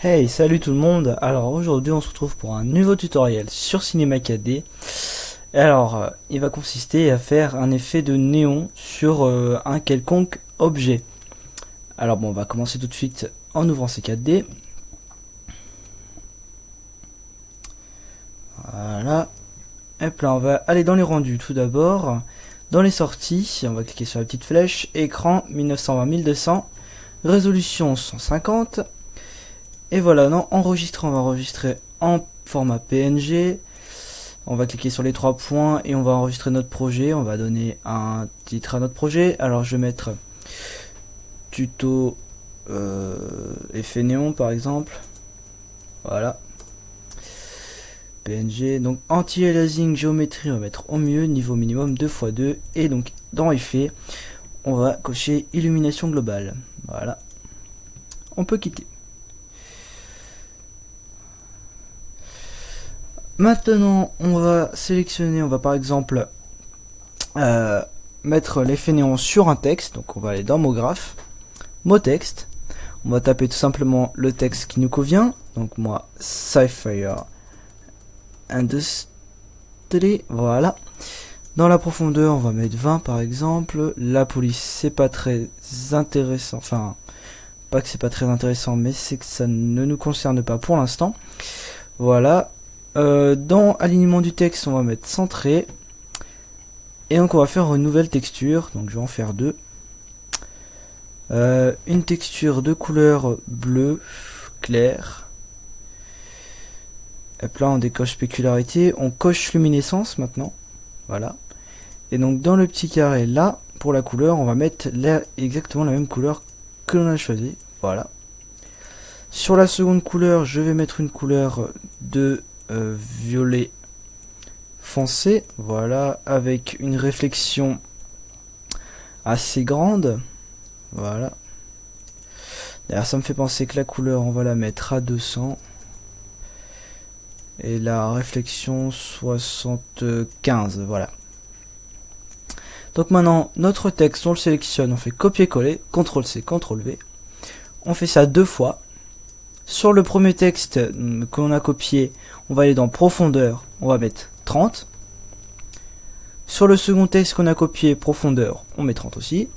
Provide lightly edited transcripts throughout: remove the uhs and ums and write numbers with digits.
Hey, salut tout le monde. Alors aujourd'hui on se retrouve pour un nouveau tutoriel sur Cinema 4D. Alors il va consister à faire un effet de néon sur un quelconque objet. Alors bon, on va commencer tout de suite en ouvrant ces 4D. Voilà. Hop là, on va aller dans les rendus tout d'abord. Dans les sorties, on va cliquer sur la petite flèche. Écran 1920-1200. Résolution 150. Et voilà, non, enregistrer, on va enregistrer en format PNG. On va cliquer sur les trois points et on va enregistrer notre projet. On va donner un titre à notre projet. Alors je vais mettre tuto effet néon par exemple. Voilà. PNG. Donc anti-aliasing géométrie, on va mettre au mieux, niveau minimum 2x2. Et donc dans effet, on va cocher illumination globale. Voilà. On peut quitter. Maintenant, on va sélectionner, on va par exemple mettre l'effet néon sur un texte. Donc on va aller dans mot graphe, mot texte. On va taper tout simplement le texte qui nous convient. Donc moi, Sci-Fire Industry, voilà. Dans la profondeur, on va mettre 20 par exemple. La police, c'est pas très intéressant. Enfin, pas que c'est pas très intéressant, mais c'est que ça ne nous concerne pas pour l'instant. Voilà. Dans alignement du texte, on va mettre centré. Et donc on va faire une nouvelle texture. Donc je vais en faire deux. Une texture de couleur bleu clair. Et là on décoche spécularité. On coche luminescence maintenant. Voilà. Et donc dans le petit carré là, pour la couleur, on va mettre exactement la même couleur que l'on a choisi. Voilà. Sur la seconde couleur, je vais mettre une couleur de violet foncé, voilà, avec une réflexion assez grande, voilà. D'ailleurs ça me fait penser que la couleur on va la mettre à 200 et la réflexion 75, voilà. Donc maintenant notre texte on le sélectionne, on fait copier-coller, CTRL-C, CTRL-V, on fait ça deux fois. Sur le premier texte que l'on a copié, on va aller dans profondeur, on va mettre 30. Sur le second texte qu'on a copié, profondeur, on met 30 aussi.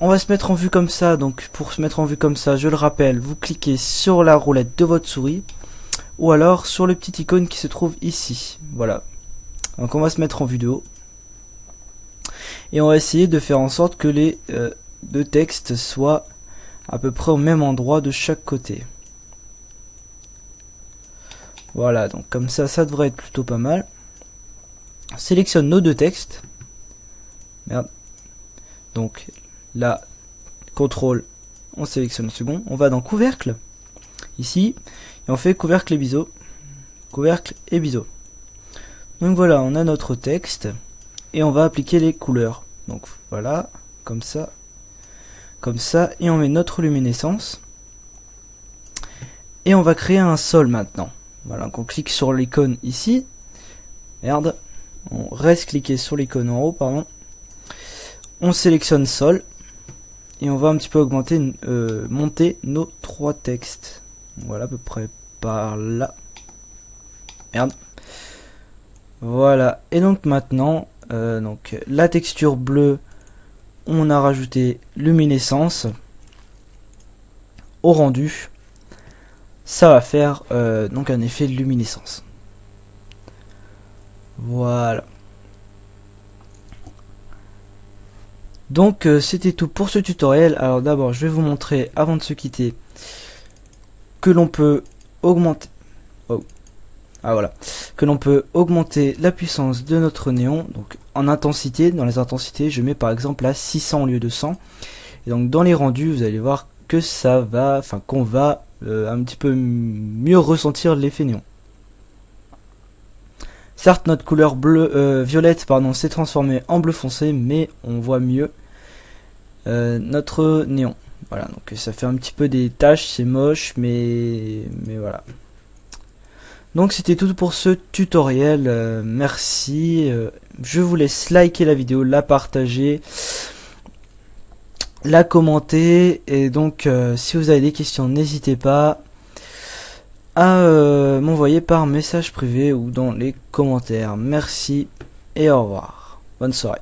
On va se mettre en vue comme ça, donc pour se mettre en vue comme ça, je le rappelle, vous cliquez sur la roulette de votre souris, ou alors sur le petit icône qui se trouve ici. Voilà. Donc on va se mettre en vue de haut. Et on va essayer de faire en sorte que les deux textes soient à peu près au même endroit de chaque côté. Voilà, donc comme ça, ça devrait être plutôt pas mal. On sélectionne nos deux textes. Merde. Donc là, contrôle, on sélectionne le second. On va dans couvercle, ici, et on fait couvercle et biseau. Couvercle et biseau. Donc voilà, on a notre texte, et on va appliquer les couleurs. Donc voilà, comme ça, et on met notre luminescence. Et on va créer un sol maintenant. Voilà, donc on clique sur l'icône ici. Merde. On reste cliqué sur l'icône en haut, pardon. On sélectionne sol. Et on va un petit peu augmenter, monter nos trois textes. Voilà, à peu près par là. Merde. Voilà. Et donc maintenant, donc la texture bleue, on a rajouté luminescence au rendu. Ça va faire donc un effet de luminescence. Voilà. Donc c'était tout pour ce tutoriel. Alors d'abord je vais vous montrer avant de se quitter que l'on peut augmenter que l'on peut augmenter la puissance de notre néon. Donc en intensité, dans les intensités je mets par exemple à 600 au lieu de 100. Et donc dans les rendus vous allez voir que ça va, enfin qu'on va un petit peu mieux ressentir l'effet néon. Certes notre couleur violette s'est transformée en bleu foncé, mais on voit mieux notre néon. Voilà, donc ça fait un petit peu des taches, c'est moche, mais voilà. Donc c'était tout pour ce tutoriel, merci, je vous laisse liker la vidéo, la partager, la commenter. Et donc, si vous avez des questions, n'hésitez pas à m'envoyer par message privé ou dans les commentaires. Merci et au revoir. Bonne soirée.